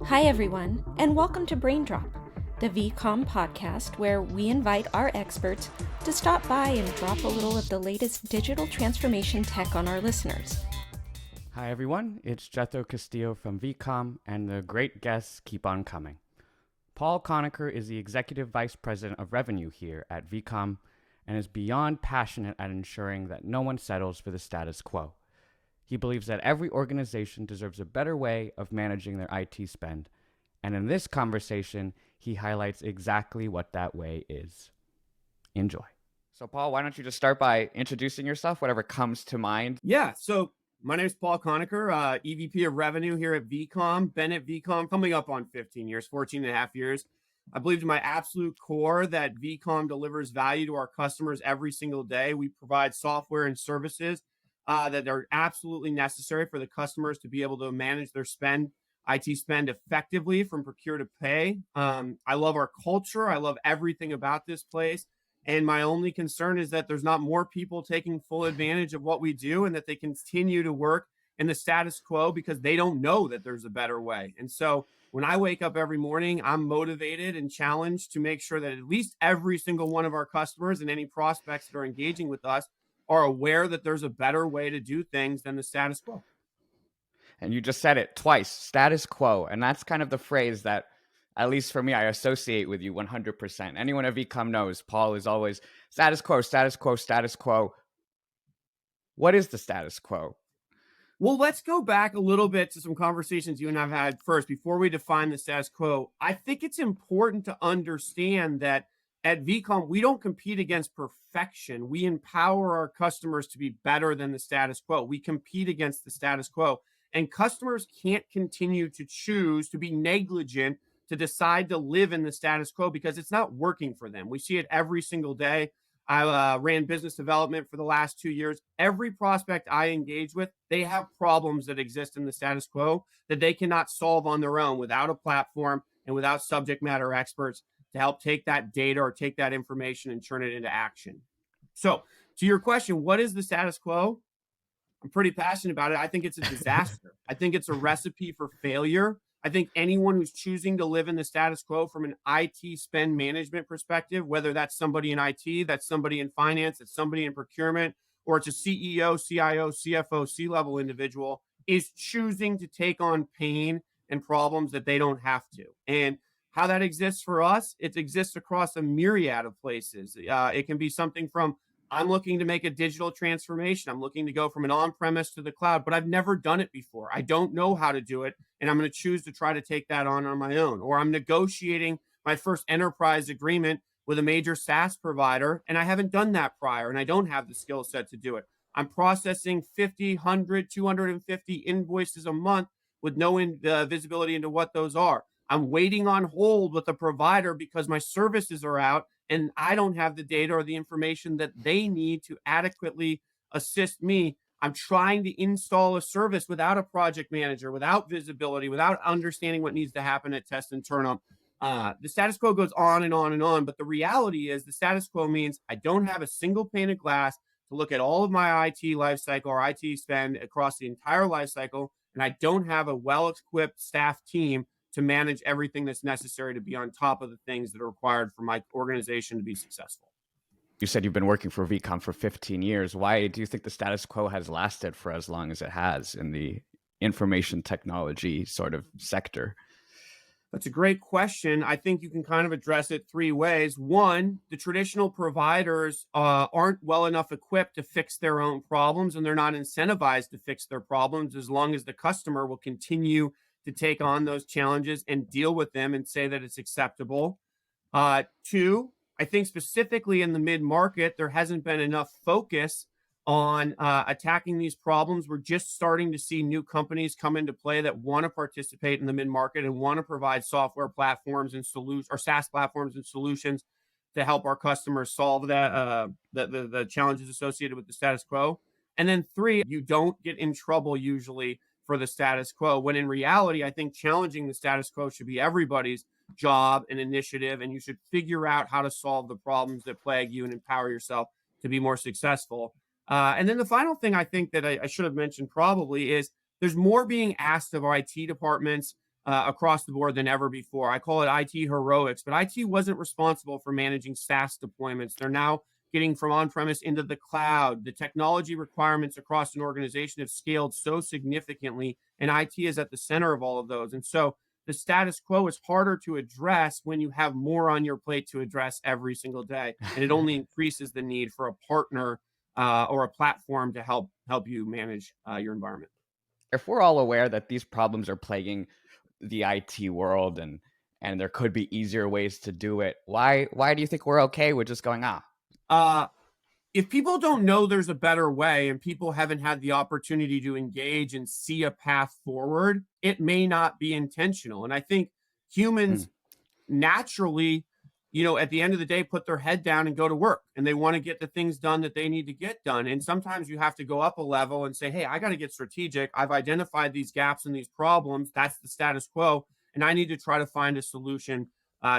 Hi, everyone, and welcome to Brain Drop, the vCom podcast where we invite our experts to stop by and drop a little of the latest digital transformation tech on our listeners. Hi, everyone. It's Jethro Castillo from vCom, and the great guests keep on coming. Paul Connaker is the Executive Vice President of Revenue here at vCom and is beyond passionate at ensuring that no one settles for the status quo. He believes that every organization deserves a better way of managing their IT spend, and in this conversation, he highlights exactly what that way is. Enjoy. So, Paul, why don't you just start by introducing yourself, whatever comes to mind? Yeah, so my name is Paul Connaker, EVP of Revenue here at vCom. Been at vCom coming up on 15 years, 14 and a half years. I believe to my absolute core that vCom delivers value to our customers every single day. We provide software and services that are absolutely necessary for the customers to be able to manage their spend, IT spend effectively from procure to pay. I love our culture. I love everything about this place. And my only concern is that there's not more people taking full advantage of what we do and that they continue to work in the status quo because they don't know that there's a better way. And so when I wake up every morning, I'm motivated and challenged to make sure that at least every single one of our customers and any prospects that are engaging with us are aware that there's a better way to do things than the status quo. And you just said it twice, status quo. And that's kind of the phrase that, at least for me, I associate with you 100%. Anyone at vCom knows Paul is always status quo, status quo, status quo. What is the status quo? Well, let's go back a little bit to some conversations you and I've had first before we define the status quo. I think it's important to understand that at vCom, we don't compete against perfection. We empower our customers to be better than the status quo. We compete against the status quo. And customers can't continue to choose to be negligent to decide to live in the status quo because it's not working for them. We see it every single day. I ran business development for the last 2 years. Every prospect I engage with, they have problems that exist in the status quo that they cannot solve on their own without a platform and without subject matter experts to help take that data or take that information and turn it into action. So, to your question, what is the status quo? I'm pretty passionate about it. I think it's a disaster. I think it's a recipe for failure. I think anyone who's choosing to live in the status quo from an IT spend management perspective, whether that's somebody in IT, that's somebody in finance, that's somebody in procurement, or it's a CEO, CIO, CFO, C-level individual, is choosing to take on pain and problems that they don't have to. And how that exists for us, it exists across a myriad of places. It can be something from I'm looking to make a digital transformation. I'm looking to go from an on-premise to the cloud, but I've never done it before. I don't know how to do it, and I'm going to choose to try to take that on my own. Or I'm negotiating my first enterprise agreement with a major SaaS provider, and I haven't done that prior, and I don't have the skill set to do it. I'm processing 50, 100, 250 invoices a month with no visibility into what those are. I'm waiting on hold with a provider because my services are out and I don't have the data or the information that they need to adequately assist me. I'm trying to install a service without a project manager, without visibility, without understanding what needs to happen at test and turn up. The status quo goes on and on and on, but the reality is the status quo means I don't have a single pane of glass to look at all of my IT lifecycle or IT spend across the entire lifecycle, and I don't have a well-equipped staff team to manage everything that's necessary to be on top of the things that are required for my organization to be successful. You said you've been working for vCom for 15 years. Why do you think the status quo has lasted for as long as it has in the information technology sort of sector? That's a great question. I think you can kind of address it three ways. One, the traditional providers aren't well enough equipped to fix their own problems, and they're not incentivized to fix their problems as long as the customer will continue to take on those challenges and deal with them and say that it's acceptable. Two, I think specifically in the mid-market, there hasn't been enough focus on attacking these problems. We're just starting to see new companies come into play that want to participate in the mid-market and want to provide software platforms and solutions or SaaS platforms and solutions to help our customers solve the challenges associated with the status quo. And then three, you don't get in trouble usually for the status quo, when in reality, I think challenging the status quo should be everybody's job and initiative, and you should figure out how to solve the problems that plague you and empower yourself to be more successful. And then the final thing I think that I should have mentioned probably is there's more being asked of our IT departments across the board than ever before. I call it IT heroics, but IT wasn't responsible for managing SaaS deployments. They're now getting from on-premise into the cloud. The technology requirements across an organization have scaled so significantly, and IT is at the center of all of those. And so the status quo is harder to address when you have more on your plate to address every single day, and it only increases the need for a partner or a platform to help you manage your environment. If we're all aware that these problems are plaguing the IT world and there could be easier ways to do it, why do you think we're okay with just going, Uh, if people don't know there's a better way and people haven't had the opportunity to engage and see a path forward, it may not be intentional. And I think hmm, humans naturally, at the end of the day, put their head down and go to work, and they want to get the things done that they need to get done. And sometimes you have to go up a level and say, hey, I got to get strategic. I've identified these gaps and these problems. That's the status quo. And I need to try to find a solution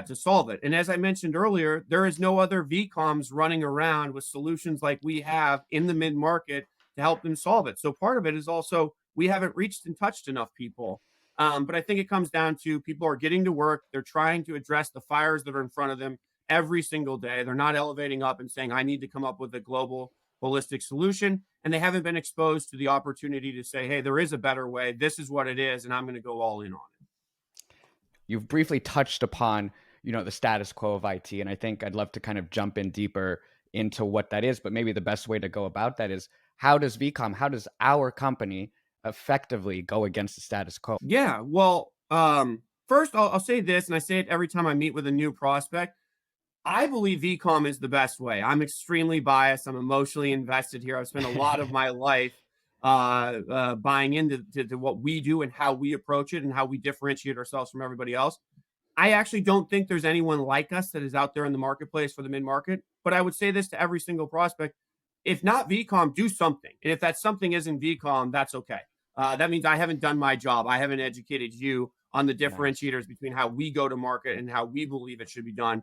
to solve it. And as I mentioned earlier, there is no other vComs running around with solutions like we have in the mid market to help them solve it. So part of it is also we haven't reached and touched enough people. But I think it comes down to people are getting to work. They're trying to address the fires that are in front of them every single day. They're not elevating up and saying, I need to come up with a global, holistic solution. And they haven't been exposed to the opportunity to say, hey, there is a better way. This is what it is. And I'm going to go all in on it. you've briefly touched upon, the status quo of IT, and I think I'd love to kind of jump in deeper into what that is, but maybe the best way to go about that is how does our company effectively go against the status quo? Yeah. Well, first, I'll say this, and I say it every time I meet with a new prospect. I believe vCom is the best way. I'm extremely biased. I'm emotionally invested here. I've spent a lot of my life buying into to what we do and how we approach it and how we differentiate ourselves from everybody else. I actually don't think there's anyone like us that is out there in the marketplace for the mid market. But I would say this to every single prospect: if not vCom, do something. And if that something isn't vCom, that's okay. That means I haven't done my job. I haven't educated you on the Nice. differentiators between how we go to market and how we believe it should be done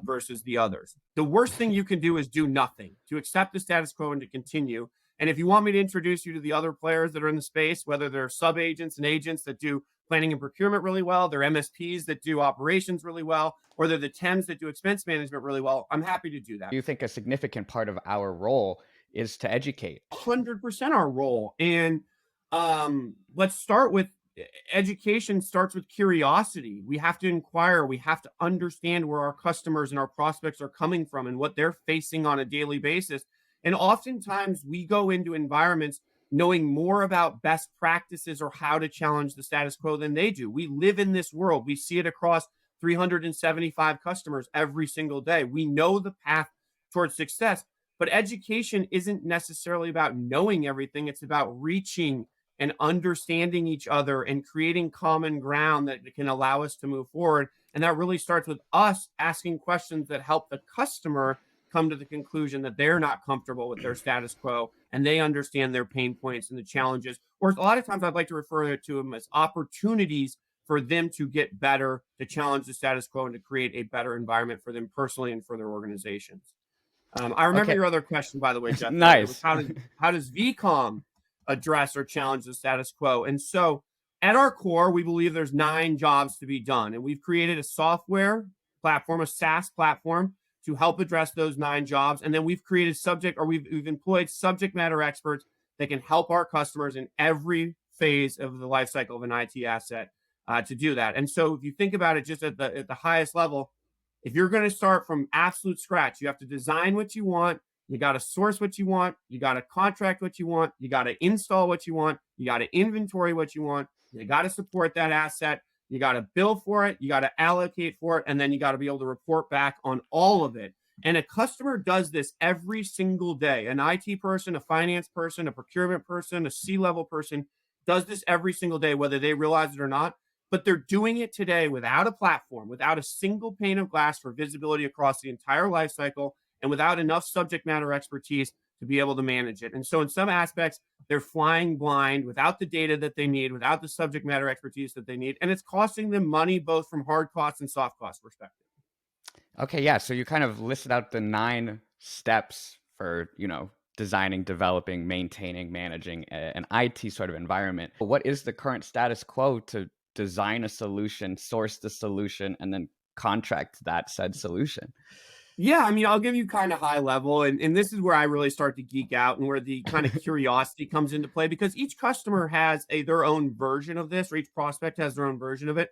versus the others. The worst thing you can do is do nothing, to accept the status quo and to continue. And if you want me to introduce you to the other players that are in the space, whether they're sub agents and agents that do planning and procurement really well, they're MSPs that do operations really well, or they're the TEMs that do expense management really well, I'm happy to do that. Do you think a significant part of our role is to educate? 100% our role. And let's start with education starts with curiosity. We have to inquire. We have to understand where our customers and our prospects are coming from and what they're facing on a daily basis. And oftentimes we go into environments knowing more about best practices or how to challenge the status quo than they do. We live in this world. We see it across 375 customers every single day. We know the path towards success. But education isn't necessarily about knowing everything. It's about reaching and understanding each other and creating common ground that can allow us to move forward. And that really starts with us asking questions that help the customer come to the conclusion that they're not comfortable with their status quo and they understand their pain points and the challenges. Or a lot of times I'd like to refer to them as opportunities for them to get better, to challenge the status quo, and to create a better environment for them personally and for their organizations. I remember Okay. your other question, by the way, Jethro. It was Nice. how does vCom address or challenge the status quo? And so, at our core, we believe there's 9 jobs to be done, and we've created a software platform, a SaaS platform, to help address those 9 jobs. And then we've created we've employed subject matter experts that can help our customers in every phase of the life cycle of an IT asset to do that. And so, if you think about it, just at the highest level, if you're going to start from absolute scratch, you have to design what you want. You got to source what you want. You got to contract what you want. You got to install what you want. You got to inventory what you want. You got to support that asset. You got to bill for it. You got to allocate for it. And then you got to be able to report back on all of it. And a customer does this every single day. An IT person, a finance person, a procurement person, a C-level person does this every single day, whether they realize it or not. But they're doing it today without a platform, without a single pane of glass for visibility across the entire life cycle, and without enough subject matter expertise to be able to manage it. And so in some aspects, they're flying blind without the data that they need, without the subject matter expertise that they need. And it's costing them money, both from hard costs and soft cost perspective. Okay, yeah. So you kind of listed out the 9 steps for, designing, developing, maintaining, managing an IT sort of environment. What is the current status quo to design a solution, source the solution, and then contract that said solution? Yeah, I mean, I'll give you kind of high level, and this is where I really start to geek out and where the kind of curiosity comes into play, because each customer has their own version of this, or each prospect has their own version of it.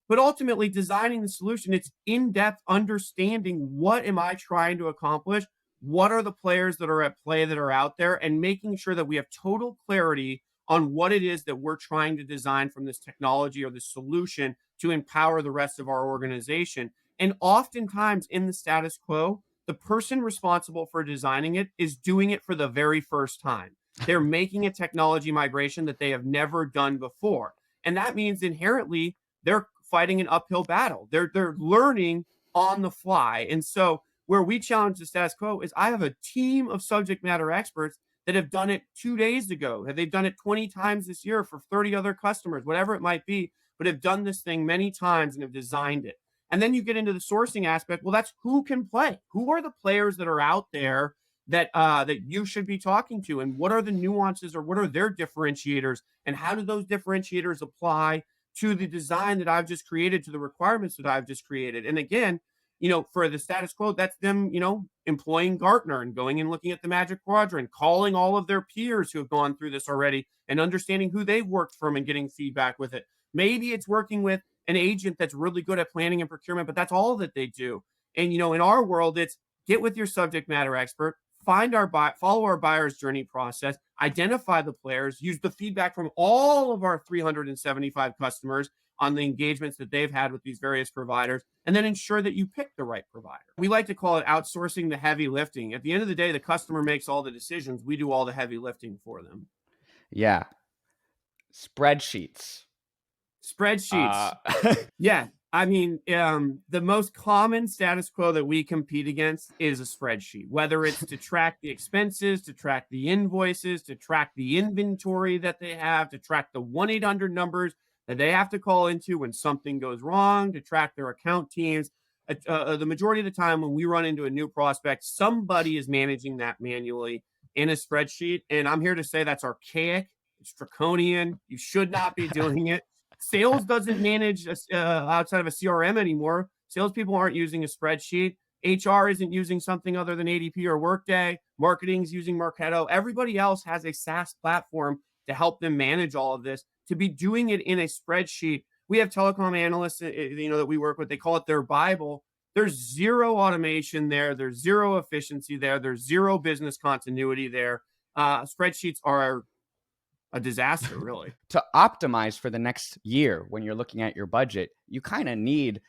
But ultimately, designing the solution, it's in-depth understanding, what am I trying to accomplish? What are the players that are at play that are out there? And making sure that we have total clarity on what it is that we're trying to design from this technology or this solution to empower the rest of our organization. And oftentimes in the status quo, the person responsible for designing it is doing it for the very first time. They're making a technology migration that they have never done before. And that means inherently they're fighting an uphill battle. They're learning on the fly. And so where we challenge the status quo is, I have a team of subject matter experts that have done it 2 days ago. They've done it 20 times this year for 30 other customers, whatever it might be, but have done this thing many times and have designed it. And then you get into the sourcing aspect. Well, that's who can play. Who are the players that are out there that that you should be talking to, and what are the nuances, or what are their differentiators, and how do those differentiators apply to the design that I've just created, to the requirements that I've just created? And again, for the status quo, that's them, employing Gartner and going and looking at the Magic Quadrant, calling all of their peers who have gone through this already and understanding who they've worked from and getting feedback with it. Maybe it's working with an agent that's really good at planning and procurement, but that's all that they do. And, in our world, it's get with your subject matter expert, follow our buyer's journey process, identify the players, use the feedback from all of our 375 customers on the engagements that they've had with these various providers, and then ensure that you pick the right provider. We like to call it outsourcing the heavy lifting. At the end of the day, the customer makes all the decisions. We do all the heavy lifting for them. Yeah. Spreadsheets. Yeah. I mean, the most common status quo that we compete against is a spreadsheet, whether it's to track the expenses, to track the invoices, to track the inventory that they have, to track the 1-800 numbers that they have to call into when something goes wrong, to track their account teams. The majority of the time when we run into a new prospect, somebody is managing that manually in a spreadsheet. And I'm here to say that's archaic. It's draconian. You should not be doing it. Sales doesn't manage outside of a CRM anymore. Salespeople aren't using a spreadsheet. HR isn't using something other than ADP or Workday. Marketing's using Marketo. Everybody else has a SaaS platform to help them manage all of this. To be doing it in a spreadsheet, we have telecom analysts, that we work with. They call it their Bible. There's zero automation there. There's zero efficiency there. There's zero business continuity there. Spreadsheets are a disaster, really. To optimize for the next year, when you're looking at your budget, you kind of need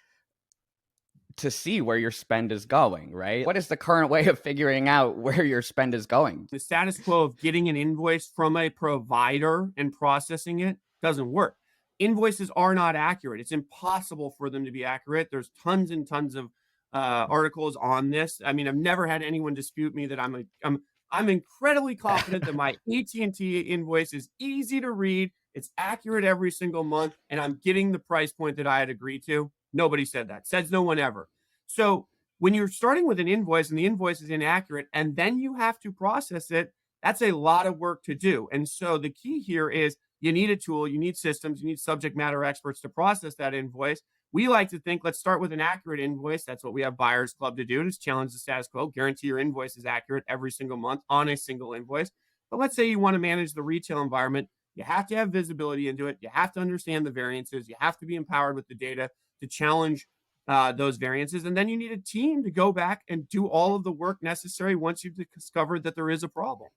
to see where your spend is going, right? What is the current way of figuring out where your spend is going? The status quo of getting an invoice from a provider and processing it doesn't work. Invoices are not accurate. It's impossible for them to be accurate. There's tons and tons of articles on this. I mean, I've never had anyone dispute me that I'm incredibly confident that my AT&T invoice is easy to read. It's accurate every single month, and I'm getting the price point that I had agreed to. Nobody said that. Says no one ever. So when you're starting with an invoice and the invoice is inaccurate, and then you have to process it, that's a lot of work to do. And so the key here is you need a tool, you need systems, you need subject matter experts to process that invoice. We like to think, let's start with an accurate invoice. That's what we have Buyers Club to do, to challenge the status quo, guarantee your invoice is accurate every single month on a single invoice. But let's say you want to manage the retail environment. You have to have visibility into it. You have to understand the variances. You have to be empowered with the data to challenge those variances. And then you need a team to go back and do all of the work necessary once you've discovered that there is a problem.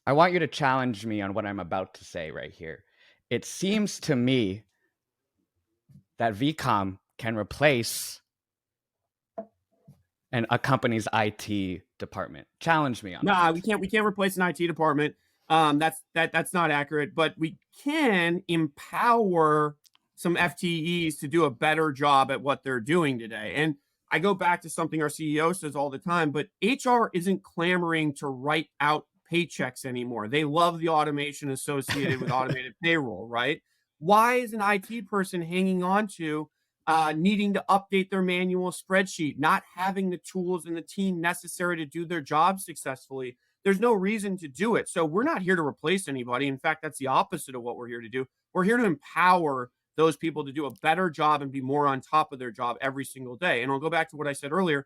I want you to challenge me on what I'm about to say right here. It seems to me that vCom can replace a company's IT department. Challenge me on that. We can't replace an IT department. That's not accurate, but we can empower some FTEs to do a better job at what they're doing today. And I go back to something our CEO says all the time, but HR isn't clamoring to write out paychecks anymore. They love the automation associated with automated payroll, right? Why is an IT person hanging on to needing to update their manual spreadsheet, not having the tools and the team necessary to do their job successfully? There's no reason to do it. So we're not here to replace anybody. In fact, that's the opposite of what we're here to do. We're here to empower those people to do a better job and be more on top of their job every single day. And I'll go back to what I said earlier.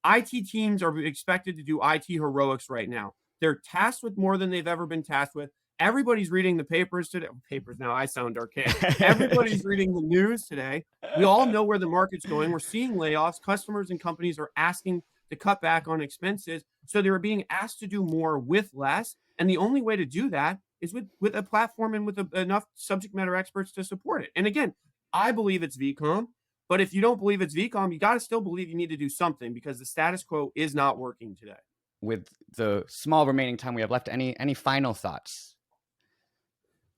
IT teams are expected to do IT heroics right now. They're tasked with more than they've ever been tasked with. Everybody's reading the papers today. Papers now, I sound archaic. Everybody's reading the news today. We all know where the market's going. We're seeing layoffs. Customers and companies are asking to cut back on expenses. So they're being asked to do more with less. And the only way to do that is with a platform and with enough subject matter experts to support it. And again, I believe it's vCom. But if you don't believe it's vCom, you got to still believe you need to do something, because the status quo is not working today. With the small remaining time we have left, any final thoughts?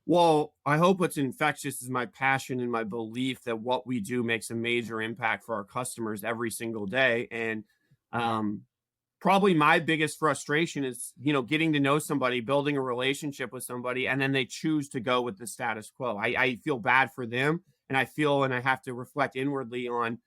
Well, I hope what's infectious is my passion and my belief that what we do makes a major impact for our customers every single day. And probably my biggest frustration is, getting to know somebody, building a relationship with somebody, and then they choose to go with the status quo. I feel bad for them, and I have to reflect inwardly on,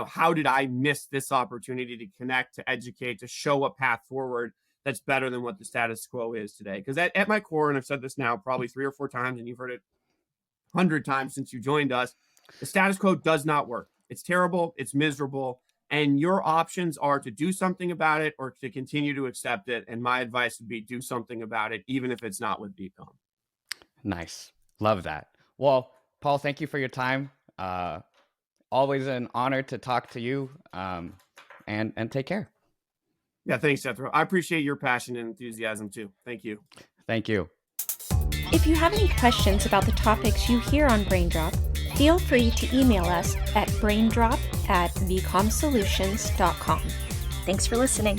how did I miss this opportunity to connect, to educate, to show a path forward that's better than what the status quo is today. Because at my core, and I've said this now probably 3 or 4 times, and you've heard it 100 times since you joined us, the status quo does not work. It's terrible. It's miserable. And your options are to do something about it or to continue to accept it. And my advice would be do something about it, even if it's not with vCom. Nice. Love that. Well, Paul, thank you for your time. Always an honor to talk to you, and take care. Yeah, thanks, Seth. I appreciate your passion and enthusiasm too. Thank you. Thank you. If you have any questions about the topics you hear on BrainDrop, feel free to email us at braindrop@vcomsolutions.com. Thanks for listening.